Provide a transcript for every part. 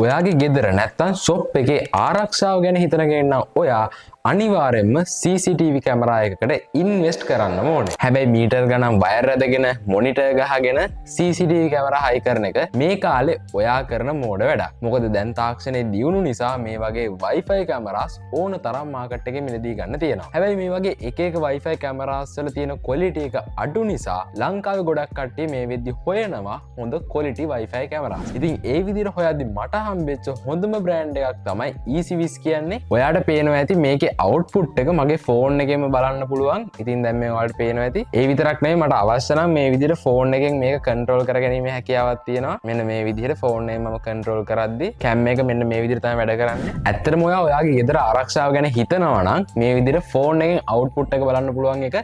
ඔයාගේ ගෙදර නැත්තම් ෂොප් එකේ ආරක්ෂාව ගැන හිතන කෙනෙක් නම් ඔයා අනිවාර්යෙන්ම CCTV කැමරා එකකට ඉන්වෙස්ට් කරන්න ඕනේ. හැබැයි මීටර් ගණන් වයර් ඇදගෙන මොනිටර් ගහගෙන CCTV කැමරා හයි කරන එක මේ කාලේ ඔයා කරන මෝඩ වැඩක්. මොකද දැන් තාක්ෂණයේ දියුණු නිසා මේ වගේ Wi-Fi කැමරාස් ඕන තරම් මාකට් එකේ මිලදී ගන්න තියෙනවා. හැබැයි මේ වගේ එක එක Wi-Fi කැමරාස් වල තියෙන quality එක අඩු නිසා ලංකාවේ ගොඩක් කට්ටිය මේ වෙද්දි හොයනවා හොඳ quality Wi-Fi කැමරාස්. ඉතින් ඒ විදිහට හොයද්දි මට හම්බෙච්ච හොඳම බ්‍රෑන්ඩ් එකක් තමයි EasyWiz කියන්නේ. ඔයාට පේනවා ඇති මේකේ අවුට්පුට් එක මගේ ෆෝන් එකේම බලන්න පුළුවන්. ඉතින් දැන් මේ ඔයාලට පේනවා ඇති. ඒ විතරක් නෙවෙයි මට අවශ්‍ය නම් මේ විදිහට ෆෝන් එකෙන් මේක කන්ට්‍රෝල් කරගැනීමේ හැකියාවක් තියෙනවා. මෙන්න මේ විදිහට ෆෝන් එකෙන් මම කන්ට්‍රෝල් කරද්දි කැම් එක මෙන්න මේ විදිහට තමයි වැඩ කරන්නේ. ඇත්තටම ඔයාගේ ගෙදර ආරක්ෂාව ගැන හිතනවා නම් මේ විදිහට ෆෝන් එකෙන් අවුට්පුට් එක බලන්න පුළුවන් එක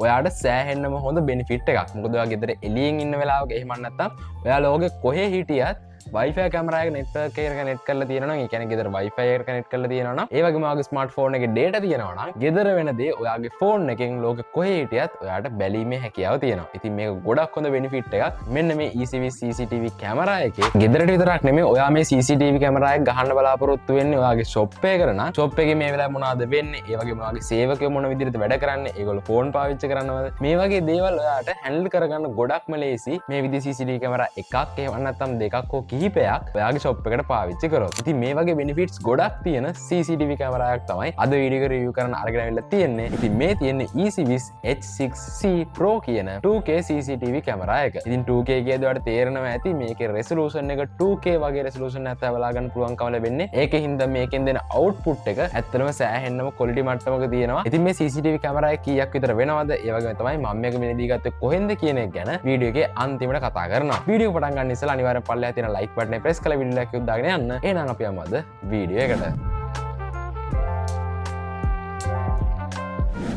ඔයාට සෑහෙන්නම හොඳ බෙනිෆිට් එකක්. මොකද ඔයා ගෙදර එළියෙන් ඉන්න වෙලාවක එහෙම නැත්නම් ඔයා ලෝකෙ කොහේ හිටියත් Wi-Fi කැමරා එක නෙට්වර්ක් එකට කනෙක්ට් කරලා තියෙනවා නම් ඒ කියන්නේ ගෙදර Wi-Fi එකට කනෙක්ට් කරලා තියෙනවා නම් ඒ වගේම ඔයාගේ ස්මාර්ට්ෆෝන් එකේ data තියෙනවා නම් ගෙදර වෙන දේ ඔයාගේ ෆෝන් එකෙන් ලෝකෙ කොහේ හිටියත් ඔයාට බැලීමේ හැකියාව තියෙනවා. ඉතින් මේක ගොඩක් හොඳ බෙනිෆිට් එකක්. මෙන්න මේ EasyWiz CCTV කැමරා එකේ ගෙදරට විතරක් නෙමෙයි ඔයා මේ CCTV කැමරා එක ගහන්න බලාපොරොත්තු වෙන්නේ ඔයාගේ ෂොප් එකකට නම් ෂොප් එකේ මේ වෙලාවේ මොනවද වෙන්නේ? ඒ වගේම ඔයාගේ සේවකයෝ මොන විදිහටද වැඩ කරන්නේ? ඒගොල්ලෝ ෆෝන් පාවිච්චි කරනවද? මේ වගේ දේවල් ඔයාට හැන්ඩල් කරගන්න ගොඩක්ම ලේසි. මේ විදිහේ CCTV කැමරා එකක් එහෙම නැත්නම් දෙකක් හෝ කිහිපයක් ඔයාගේ ෂොප් එකට පාවිච්චි කරොත්. ඉතින් මේ වගේ බෙනිෆිට්ස් ගොඩක් තියෙන CCTV කැමරා එකක් තමයි අද වීඩියෝ එක රිවිව් කරන්න අරගෙන අවිල්ලා තියෙන්නේ. ඉතින් මේ තියෙන්නේ EasyWiz H6C Pro කියන 2K CCTV කැමරා එක. ඉතින් 2K කියද්දී ඔයාලට තේරෙනවා ඇති මේකේ රෙසලූෂන් එක 2K වගේ රෙසලූෂන් එකක් බලා ගන්න පුළුවන්කම ලැබෙන්නේ. ඒකෙන් හින්දා මේකෙන් දෙන අවුට්පුට් එක ඇත්තටම සෑහෙන්නම ක්වොලිටි මට්ටමක තියෙනවා. ඉතින් මේ CCTV කැමරා එක කීයක් විතර වෙනවද? ඒ වගේම තමයි මම මේක මිලදී ගත්තේ කොහෙන්ද කියන එක ගැන වීඩියෝ එකේ අන්තිමට කතා කරනවා. වීඩියෝ පටන් ගන්න ඉස්සෙල්ලා අනිවාර්යෙන් පල්ලෙහා තියෙන like button එක press කරලා වීඩියෝ එක උදාගෙන යන්න. එහෙනම් අපි යමු අද වීඩියෝ එකට.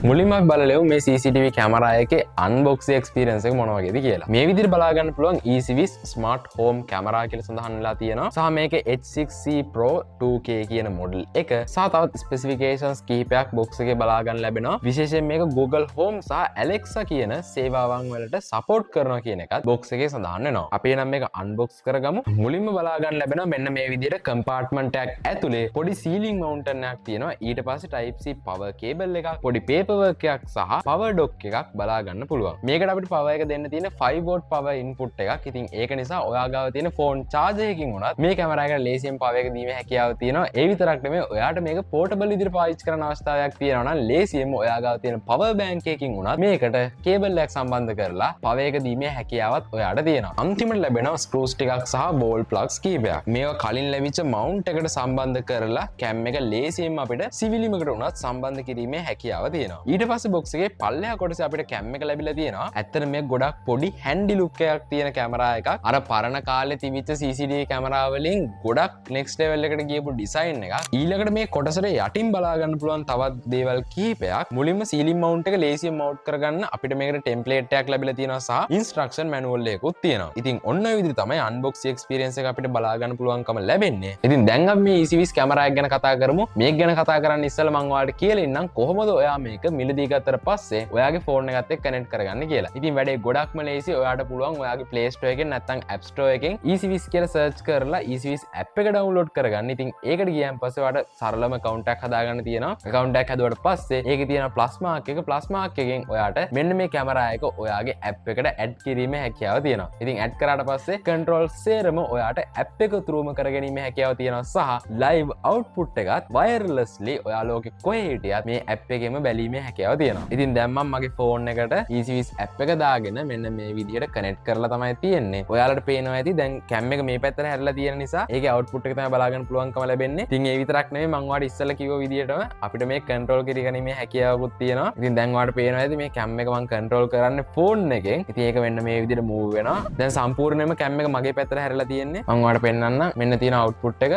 මුලින්ම බලලෙමු මේ CCTV කැමරා එකේ අන්බොක්සිං එක්ස්පීරියන්ස් එක මොන වගේද කියලා. මේ විදිහට බලා ගන්න පුළුවන් EasyWiz Smart Home කැමරා කියලා සඳහන් වෙලා තියෙනවා. සහ මේකේ H6C Pro 2K කියන මොඩල් එක සහ තවත් ස්පෙસિෆිකේෂන්ස් කිහිපයක් බොක්ස් එකේ බලා ගන්න ලැබෙනවා. විශේෂයෙන් මේක Google Home සහ Alexa කියන සේවාවන් වලට සපෝට් කරනවා කියන එකත් බොක්ස් එකේ සඳහන් වෙනවා. අපි නම් මේක අන්බොක්ස් කරගමු. මුලින්ම බලා ගන්න ලැබෙනවා මෙන්න මේ විදිහට කම්පාර්ට්මන්ට් එකක් ඇතුලේ පොඩි සීලිං මවුන්ටන් එකක් තියෙනවා. ඊට පස්සේ Type C power cable එකක්, පොඩි paper work එකක් සහ power dock එකක් බලා ගන්න පුළුවන්. මේකට අපිට power එක දෙන්න තියෙන 5 volt power input එකක්. ඉතින් ඒක නිසා ඔයා ගාව තියෙන phone charger එකකින් උනත් මේ කැමරා එකට ලේසියෙන් power එක දීමේ හැකියාව තියෙනවා. ඒ විතරක් නෙමෙයි ඔයාට මේක portable විදිහට පාවිච්චි කරන්න අවස්ථාවක් තියෙනවා නම් ලේසියෙන්ම ඔයා ගාව තියෙන power bank එකකින් උනත් මේකට cable එකක් සම්බන්ධ කරලා power එක දීමේ හැකියාවත් ඔයාට තියෙනවා. අන්තිමට ලැබෙනවා screws ටිකක් සහ ball plugs කීපයක්. මේවා කලින් ලැබිච්ච mount එකට සම්බන්ධ කරලා cam එක ලේසියෙන්ම අපිට සිවිලිමකට උනත් සම්බන්ධ කිරීමේ හැකියාව තියෙනවා. ඊට පස්සේ බොක්ස් එකේ පල්ලෙහා කොටසේ අපිට කැම් එක ලැබිලා තියෙනවා. ඇත්තට මේක ගොඩක් පොඩි හැන්ඩි ලුක් එකක් තියෙන කැමරා එකක්. අර පරණ කාලේ තිබිච්ච CCTV කැමරා වලින් ගොඩක් next level එකට ගියපු ඩිසයින් එකක්. ඊළඟට මේ කොටසට යටින් බලා ගන්න පුළුවන් තවත් දේවල් කිහිපයක්. මුලින්ම සීලින් මවුන්ට් එක ලේසියෙන් මවුන්ට් කරගන්න අපිට මේකට ටෙම්ප්ලේට් එකක් ලැබිලා තියෙනවා සහ ඉන්ස්ට්‍රක්ෂන් මැනුවල් එකකුත් තියෙනවා. ඉතින් ඔන්න ඔය විදිහට තමයි අන්බොක්සිං එක්ස්පීරියන්ස් එක අපිට බලා ගන්න පුළුවන්කම ලැබෙන්නේ. ඉතින් දැන් අපි මේ EasyWiz කැමරා එක ගැන කතා කරමු. මේක ගැන කතා කරන්න ඉස්සෙල්ලා මම ඔයාලට කියලා ඉන්නම් කොහොමද ඔයා මේක මිලදී ගත්තට පස්සේ ඔයාගේ ෆෝන් එකත් එක්ක කනෙක්ට් කරගන්න කියලා. ඉතින් වැඩේ ගොඩක්ම ලේසි. ඔයාට පුළුවන් ඔයාගේ Play Store එකෙන් නැත්නම් App Store එකෙන් EasyWiz කියලා සර්ච් කරලා EasyWiz app එක ඩවුන්ලෝඩ් කරගන්න. ඉතින් ඒකට ගියන් පස්සේ ඔයාට සරලම account එකක් හදාගන්න තියෙනවා. account එකක් හදුවට පස්සේ ඒකේ තියෙන plus mark එක plus mark එකෙන් ඔයාට මෙන්න මේ කැමරා එක ඔයාගේ app එකට add කිරීමේ හැකියාව තියෙනවා. ඉතින් add කරාට පස්සේ control සේරම ඔයාට app එක throughම කරගැනීමේ හැකියාව තියෙනවා සහ live output එකත් wirelessly ඔයා ලෝකෙ කොහේ හිටියත් මේ app එකෙම බැලීමේ හැකියාව තියෙනවා. ඉතින් දැන් මම මගේ ෆෝන් එකට EasyWiz app එක දාගෙන මෙන්න මේ විදිහට කනෙක්ට් කරලා තමයි තියෙන්නේ. ඔයාලට පේනවා ඇති දැන් කැම් එක මේ පැත්තට හැරිලා තියෙන නිසා ඒකේ අවුට්පුට් එක තමයි බලා ගන්න පුළුවන්කම ලැබෙන්නේ. ඉතින් ඒ විතරක් නෙමෙයි මම ඔයාලට ඉස්සෙල්ලා කිව්ව විදිහටම අපිට මේ කන්ට්‍රෝල් කරගැනීමේ හැකියාවකුත් තියෙනවා. ඉතින් දැන් ඔයාලට පේනවා ඇති මේ කැම් එක මම කන්ට්‍රෝල් කරන්නේ ෆෝන් එකෙන්. ඉතින් ඒක මෙන්න මේ විදිහට මූව් වෙනවා. දැන් සම්පූර්ණයෙන්ම කැම් එක මගේ පැත්තට හැරිලා තියෙන්නේ. මම ඔයාලට පෙන්නන්න මෙන්න තියෙන අවුට්පුට් එක.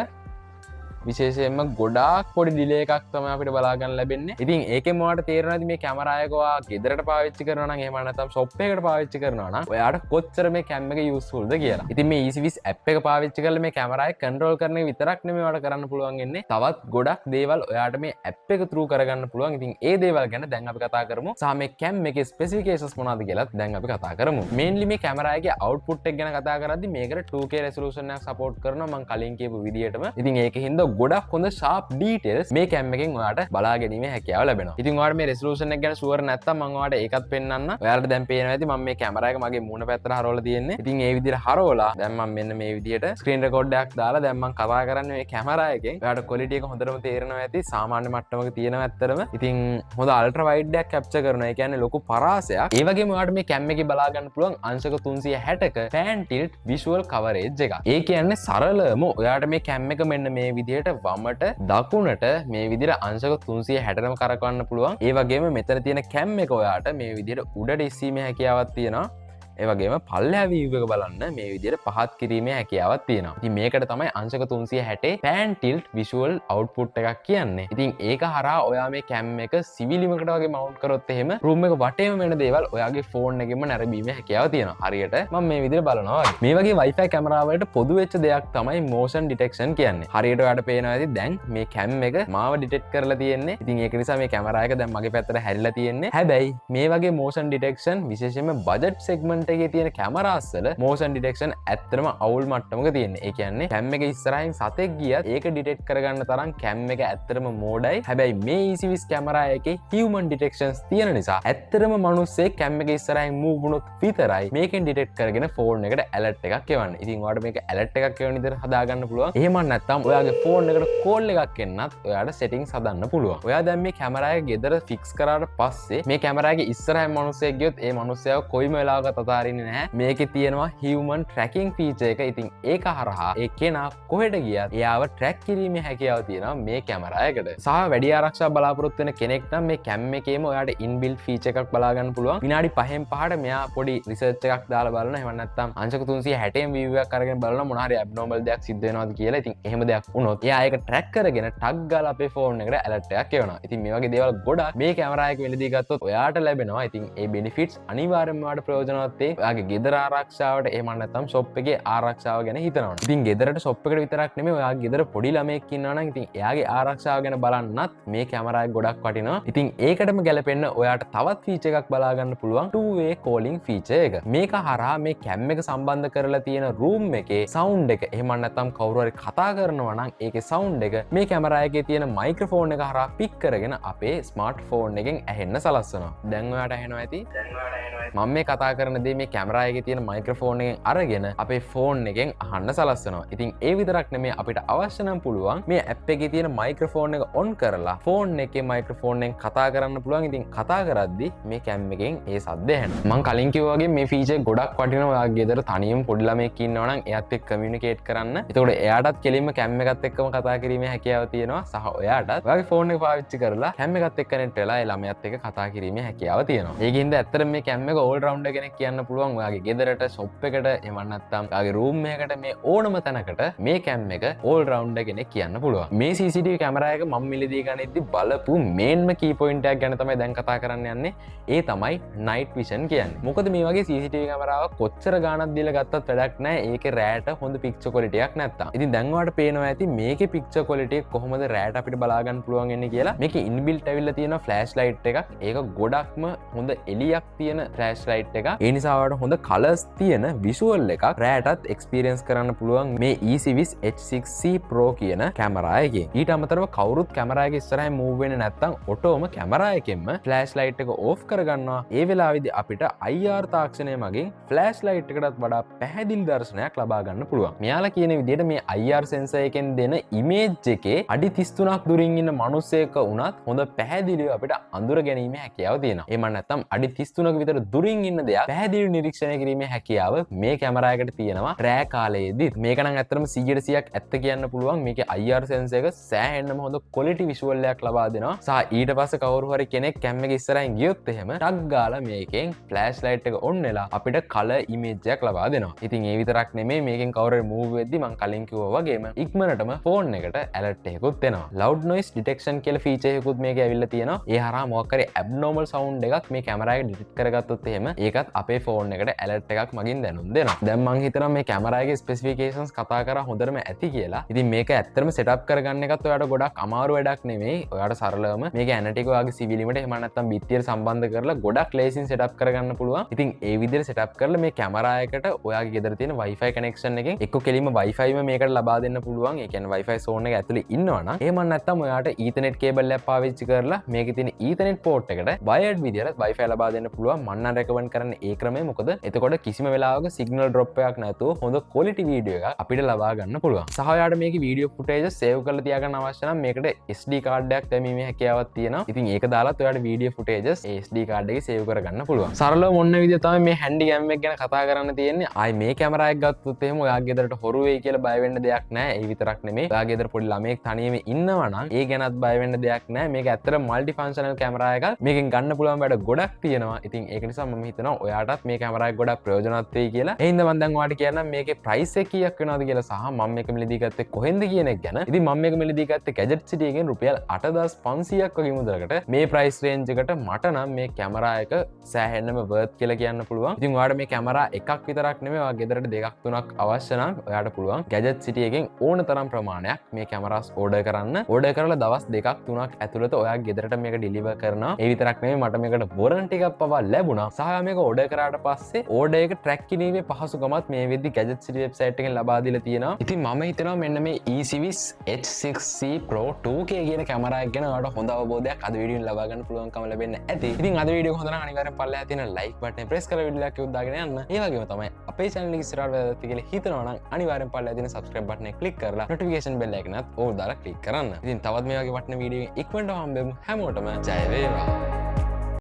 විශේෂයෙන්ම ගොඩාක් පොඩි ඩිලේ එකක් තමයි අපිට බලා ගන්න ලැබෙන්නේ. ඉතින් ඒකෙන් ඔයාලට තේරෙනවද මේ කැමරා එක ඔයා ගෙදරට පාවිච්චි කරනවා නම් එහෙම නැත්නම් ෂොප් එකකට පාවිච්චි කරනවා නම් ඔයාට කොච්චර මේ කැම් එක යූස්ෆුල්ද කියලා. ඉතින් මේ EasyVis app එක පාවිච්චි කරලා මේ කැමරා එක කන්ට්‍රෝල් කරන එක විතරක් නෙමෙයි ඔයාලට කරන්න පුළුවන් වෙන්නේ. තවත් ගොඩක් දේවල් ඔයාට මේ app එක through කරගන්න පුළුවන්. ඉතින් ඒ දේවල් ගැන දැන් අපි කතා කරමු. සහ මේ කැම් එකේ ස්පෙસિෆිකේෂන්ස් මොනවද කියලාත් දැන් අපි කතා කරමු. මේන්ලි මේ කැමරා එකේ output එක ගැන කතා කරද්දි මේකට 2K resolution එකක් support කරනවා මම කලින් කියපු විදිහටම. ඉතින් ඒකෙන් හින්දා ගොඩක් හොඳ sharp details මේ කැම් එකෙන් ඔයාට බලා ගැනීමේ හැකියාව ලැබෙනවා. ඉතින් ඔයාලට මේ resolution එක ගැන sure නැත්නම් මම ඔයාලට ඒකත් පෙන්නන්න. ඔයාලට දැන් පේනවා ඇති මම මේ කැමරා එක මගේ මූණ පැත්තට හරවලා තියෙන්නේ. ඉතින් ඒ විදිහට හරවලා දැන් මම මෙන්න මේ විදිහට screen record එකක් දාලා දැන් මම කතා කරන්නේ මේ කැමරා එකෙන්. ඔයාලට quality එක හොඳටම තේරෙනවා ඇති. සාමාන්‍ය මට්ටමක තියෙනවා ඇත්තටම. ඉතින් හොඳ ultra wide එකක් capture කරනවා. ඒ කියන්නේ ලොකු පරාසයක්. ඒ වගේම ඔයාලට මේ කැම් එකේ බලා ගන්න පුළුවන් අංශක 360ක pan tilt visual coverage එකක්. ඒ කියන්නේ සරලවම ඔයාට මේ කැම් එක මෙන්න මේ විදිහට වමට දකුණට මේ විදිහට අංශක 360ටම කරකවන්න පුළුවන්. ඒ වගේම මෙතන තියෙන කැම් එක ඔයාට මේ විදිහට උඩට ඉස්සීමේ හැකියාවක් තියෙනවා. ඒ වගේම පල්ලෙහා view එක බලන්න මේ විදිහට පහත් කිරීමේ හැකියාවක් තියෙනවා. ඉතින් මේකට තමයි අංශක 360 pan tilt visual output එකක් කියන්නේ. ඉතින් ඒක හරහා ඔයා මේ කැම් එක සිවිලිමකට වගේ මවුන්ට් කරොත් එහෙම room එක වටේම වෙන දේවල් ඔයාගේ phone එකෙන්ම නැරඹීමේ හැකියාව තියෙනවා. හරියට මම මේ විදිහට බලනවා වගේ. මේ වගේ Wi-Fi කැමරා වලට පොදු වෙච්ච දෙයක් තමයි motion detection කියන්නේ. හරියට ඔයාට පේනවා ඇති දැන් මේ කැම් එක මාව detect කරලා තියෙන්නේ. ඉතින් ඒක නිසා මේ කැමරා එක දැන් මගේ පැත්තට හැරිලා තියෙන්නේ. හැබැයි මේ වගේ motion detection විශේෂයෙන්ම budget segment එකේ තියෙන කැමරාස් වල motion detection ඇත්තටම අවුල් මට්ටමක තියෙන්නේ. ඒ කියන්නේ කැම් එක ඉස්සරහින් සතෙක් ගියත් ඒක detect කරගන්න තරම් කැම් එක ඇත්තටම මෝඩයි. හැබැයි මේ EasyVis කැමරා එකේ human detections තියෙන නිසා ඇත්තටම මිනිස්සෙක් කැම් එක ඉස්සරහින් move වුණොත් විතරයි මේකෙන් detect කරගෙන phone එකට alert එකක් එවන්නේ. ඉතින් ඔයාලට මේක alert එකක් එවන විදිහට හදාගන්න පුළුවන්. එහෙම නැත්නම් ඔයාගේ phone එකට call එකක් එන්නත් ඔයාට settings හදන්න පුළුවන්. ඔයා දැන් මේ කැමරා එක ගෙදර fix කරාට පස්සේ මේ කැමරා එකේ ඉස්සරහින් මිනිස්සෙක් ගියොත් ඒ මිනිස්සයාව කොයිම වෙලාවක අතාරින්නේ නැහැ. මේකේ තියෙනවා human tracking feature එක. ඉතින් ඒක හරහා ඒ කෙනා කොහෙට ගියත් එයාව track කිරීමේ හැකියාව තියෙනවා මේ කැමරා එකට. සහ වැඩි ආරක්ෂාවක් බලාපොරොත්තු වෙන කෙනෙක් නම් මේ කැම් එකේම ඔයාට inbuilt feature එකක් බලා ගන්න පුළුවන්. විනාඩි 5න් 5ට මෙයා පොඩි research එකක් දාලා බලනවා. එහෙම නැත්නම් අංශක 360න් view එකක් අරගෙන බලනවා මොන හරි abnormal දෙයක් සිද්ධ වෙනවද කියලා. ඉතින් එහෙම දෙයක් වුණොත් එයා ඒක track කරගෙන ටග් ගාලා අපේ phone එකට alert එකක් එවනවා. ඉතින් මේ වගේ දේවල් ගොඩක් මේ කැමරා එක වෙලදී ගත්තොත් ඔයාට ලැබෙනවා. ඉතින් ඒ benefits අනිවාර්යයෙන්ම ඔයාට ප්‍රයෝජනවත් වෙයි. ඔයාගේ ගෙදර ආරක්ෂාවට එහෙම නැත්නම් ෂොප් එකේ ආරක්ෂාව ගැන හිතනවා. ඉතින් ගෙදරට ෂොප් එකට විතරක් නෙමෙයි ඔයාගේ ගෙදර පොඩි ළමයෙක් ඉන්නවා නම් ඉතින් එයාගේ ආරක්ෂාව ගැන බලන්නත් මේ කැමරා එක ගොඩක් වටිනවා. ඉතින් ඒකටම ගැලපෙන්න ඔයාට තවත් ෆීචර් එකක් බලා ගන්න පුළුවන් two-way calling feature එක. මේක හරහා මේ කැම් එක සම්බන්ධ කරලා තියෙන room එකේ sound එක එහෙම නැත්නම් කවුරු හරි කතා කරනවා නම් ඒකේ sound එක මේ කැමරා එකේ තියෙන මයික්‍රොෆෝන් එක හරහා පික් කරගෙන අපේ ස්මාර්ට්ෆෝන් එකෙන් ඇහෙන්න සලස්වනවා. දැන් ඔයාට ඇහෙනවා ඇති. මම මේ කතා කරන දේ මේ කැමරා එකේ තියෙන මයික්‍රොෆෝන් එකෙන් අරගෙන අපේ ෆෝන් එකෙන් අහන්න සලස්වනවා. ඉතින් ඒ විතරක් නෙමෙයි අපිට අවශ්‍ය නම් පුළුවන් මේ ඇප් එකේ තියෙන මයික්‍රොෆෝන් එක ඔන් කරලා ෆෝන් එකේ මයික්‍රොෆෝන් එකෙන් කතා කරන්න පුළුවන්. ඉතින් කතා කරද්දි මේ කැම් එකෙන් ඒ සද්ද ඇහෙනවා. මම කලින් කිව්වා වගේ මේ ෆීචර් ගොඩක් වටිනවා. ඔයාගේ ගෙදර තනියම පොඩි ළමයෙක් ඉන්නවා නම් එයාත් එක්ක කමියුනිකේට් කරන්න. එතකොට එයාටත් කෙලින්ම කැම් එකත් එක්කම කතා කිරීමේ හැකියාව තියෙනවා. සහ ඔයාටත් ඔයාගේ ෆෝන් එක පාවිච්චි කරලා කැම් එකත් එක්ක කනෙක්ට් වෙලා ඒ ළමයාත් එක්ක කතා කිරීමේ හැකියාව තියෙනවා. ඒකින්ද ඇත්තටම මේ කැම් එක ඕල් රවුන්ඩර් කෙනෙක් කියන්න පුළුවන්. ඔයාගේ ගෙදරට ෂොප් එකට එහෙම නැත්නම් ඔයාගේ රූම් එකකට මේ ඕනම තැනකට මේ කැම් එක ඕල් රවුන්ඩර් කෙනෙක් කියන්න පුළුවන්. මේ CCTV කැමරා එක මම මිලදී ගනිද්දි බලපු මේන්ම කී පොයින්ට් එකක් ගැන තමයි දැන් කතා කරන්න යන්නේ. ඒ තමයි night vision කියන්නේ. මොකද මේ වගේ CCTV කැමරාවක් කොච්චර ගාණක් දීලා ගත්තත් වැඩක් නැහැ. ඒකේ රෑට හොඳ පික්චර් ක්වොලිටි එකක් නැත්තම්. ඉතින් දැන් ඔයාලට පේනවා ඇති මේකේ පික්චර් ක්වොලිටි එක කොහොමද රෑට අපිට බලා ගන්න පුළුවන් වෙන්නේ කියලා. මේකේ ඉන්බිල්ට් ඇවිල්ලා තියෙන ෆ්ලෑෂ් ලයිට් එකක්. ඒක ගොඩක්ම හොඳ එළියක් තියෙන ෆ්ලෑෂ් ලයිට් එකක්. ඒ නිසා ඔයාලට හොඳ කලර්ස් තියෙන විෂුවල් එකක් රෑටත් එක්ස්පීරියන්ස් කරන්න පුළුවන් මේ EasyVis H6C Pro කියන කැමරා එකෙන්. ඊට අමතරව කවුරුත් කැමරා එක ඉස්සරහින් මූව් වෙන්නේ නැත්තම් ඔටෝම කැමරා එකෙන්ම ෆ්ලෑෂ් ලයිට් එක ඕෆ් කරගන්නවා. ඒ වෙලාවේදී අපිට IR තාක්ෂණය මගින් ෆ්ලෑෂ් ලයිට් එකටත් වඩා පැහැදිලි දර්ශනයක් ලබා ගන්න පුළුවන්. මෙයාලා කියන විදිහට මේ IR සෙන්සර් එකෙන් දෙන ඉමේජ් එකේ අඩි 33ක් දුරින් ඉන්න මිනිස්සෙක් වුණත් හොඳ පැහැදිලිව අපිට අඳුර ගැනීමේ හැකියාව තියෙනවා. එහෙම නැත්නම් අඩි 33ක විතර දුරින් ඉන්න දෙයක් පැහැදිලිව නිරීක්ෂණය කිරීමේ හැකියාව මේ කැමරා එකට තියෙනවා රෑ කාලයේදී. මේක නම් ඇත්තටම 100%ක් ඇත්ත කියන්න පුළුවන්. මේකේ IR sensor එක සෑහෙන්නම හොඳ quality visual එකක් ලබා දෙනවා. සහ ඊට පස්සේ කවුරු හරි කෙනෙක් කැම් එක ඉස්සරහින් ගියොත් එහෙම ටක් ගාලා මේකෙන් ෆ්ලෑෂ් ලයිට් එක ඔන් වෙලා අපිට කලර් ඉමේජ් එකක් ලබා දෙනවා. ඉතින් ඒ විතරක් නෙමෙයි මේකෙන් කවුරු හරි මූව් වෙද්දි මම කලින් කිව්වා වගේම ඉක්මනටම ෆෝන් එකට ඇලර්ට් එකකුත් එනවා. loud noise detection කියලා ෆීචර් එකකුත් මේකේ ඇවිල්ලා තියෙනවා. ඒ හරහා මොකක් හරි abnormal sound එකක් මේ කැමරා එක ඩිටෙක්ට් කරගත්තොත් එහෙම ඒකත් අපේ ෆෝන් එකට ඇලර්ට් එකක් මගින් දැනුම් දෙනවා. දැන් මං හිතනවා මේ කැමරා එකේ ස්පෙસિෆිකේෂන්ස් කතා කරා හොඳටම ඇති කියලා. ඉතින් මේක ඇත්තටම සෙටප් කරගන්න එකත් ඔයාලට ගොඩක් අමාරු වැඩක් නෙමෙයි. ඔයාලට සරලවම මේක ඇනටික් වගේ සිවිලීමට එහෙම නැත්නම් බිත්තියට සම්බන්ධ කරලා ගොඩක් ලේසියෙන් සෙටප් කරගන්න පුළුවන්. ඉතින් ඒ විදිහට සෙටප් කරලා මේ කැමරා එකට ඔයාගේ ගෙදර තියෙන Wi-Fi connection එකෙන් එක්ක කෙලින්ම Wi-Fi ම මේකට ලබා දෙන්න පුළුවන්. ඒ කියන්නේ Wi-Fi zone එක ඇතුලේ ඉන්නවා නම් එහෙම නැත්නම් ඔයාට Ethernet cable එකක් පාවිච්චි කරලා මේකේ තියෙන Ethernet port එකට wired විදිහට Wi-Fi ලබා දෙන්න පුළුවන්. මම නම් recommend කරන්නේ ඒ ක්‍රමය. මොකද එතකොට කිසිම වෙලාවක signal drop එකක් නැතුව හොඳ quality video එකක් අපිට ලබා ගන්න පුළුවන්. සහ ඔයාට මේකේ video footage save කරලා තියාගන්න අවශ්‍ය නම් මේකට SD card එකක් දැමීමේ හැකියාවක් තියෙනවා. ඉතින් ඒක දාලත් ඔයාට video footages SD card එකේ save කරගන්න පුළුවන්. සරලව මොන විදිහ තමයි මේ handy cam එක ගැන කතා කරන්න තියෙන්නේ. ආයි මේ කැමරා එක ගත්තොත් එහෙම ඔයාගේ ගෙදරට හොරු වෙයි කියලා බය වෙන්න දෙයක් නැහැ. ඒ විතරක් නෙමෙයි. ඔයාගේ ගෙදර පොඩි ළමයෙක් තනියම ඉන්නවා නම් ඒ ගැනත් බය වෙන්න දෙයක් නැහැ. මේක ඇත්තට multi functional කැමරා එකක්. මේකෙන් ගන්න පුළුවන් වැඩ ගොඩක් තියෙනවා. ඉතින් ඒක නිසා මම හිතනවා ඔයාටත් මේ කැමරා එක ගොඩක් ප්‍රයෝජනවත් වෙයි කියලා. ඒ හින්දා මම දැන් ඔයාලට කියන්නම් මේකේ price එක කීයක් වෙනවද කියලා සහ මම මේක මිලදී ගත්තේ කොහෙන්ද කියන එක ගැන. ඉතින් මම මේක මිලදී ගත්තේ Gadget City එකෙන් රුපියල් 8500ක් වගේ මුදලකට. මේ price range එකට මට නම් මේ කැමරා එක සෑහෙන්නම worth කියලා කියන්න පුළුවන්. ඉතින් ඔයාලට මේ කැමරා එකක් විතරක් නෙමෙයි ඔයාගේ ගෙදරට දෙකක් තුනක් අවශ්‍ය නම් ඔයාලට පුළුවන් Gadget City එකෙන් ඕන තරම් ප්‍රමාණයක් මේ කැමරාස් order කරන්න. order කරලා දවස් දෙකක් තුනක් ඇතුළත ඔයාගේ ගෙදරට මේක deliver කරනවා. ඒ විතරක් නෙමෙයි මට මේකට warranty එකක් පවා ලැබුණා. සහ මේක order කරාට පස්සේ order එක track කිරීමේ පහසුකමත් මේ වෙද්දි Gadget City website එකෙන් ලබා දීලා තියෙනවා. ඉතින් මම හිතනවා මෙන්න මේ E-series H6C Pro 2K කියන කැමරා එක ගැන ඔයාලට හොඳ අවබෝධයක් අද වීඩියෝෙන් ලබා ගන්න පුළුවන්කම ලැබෙන්න ඇති. ඉතින් අද වීඩියෝ එක හොඳ නම් අනිවාර්යෙන් පල්ලෙහා තියෙන like button එක press කරලා වීඩියෝ එක උදාගෙන යන්න. ඒ වගේම තමයි අපේ channel එක ඉස්සරහට වැදගත් කියලා හිතනවා නම් අනිවාර්යෙන් පල්ලෙහා තියෙන subscribe button එක click කරලා notification bell එක නත් ඕල් දාලා click කරන්න. ඉතින් තවත් මේ වගේ වටින වීඩියෝ එකකින් ඉක්මනට හම්බෙමු. හැමෝටම ජය වේවා.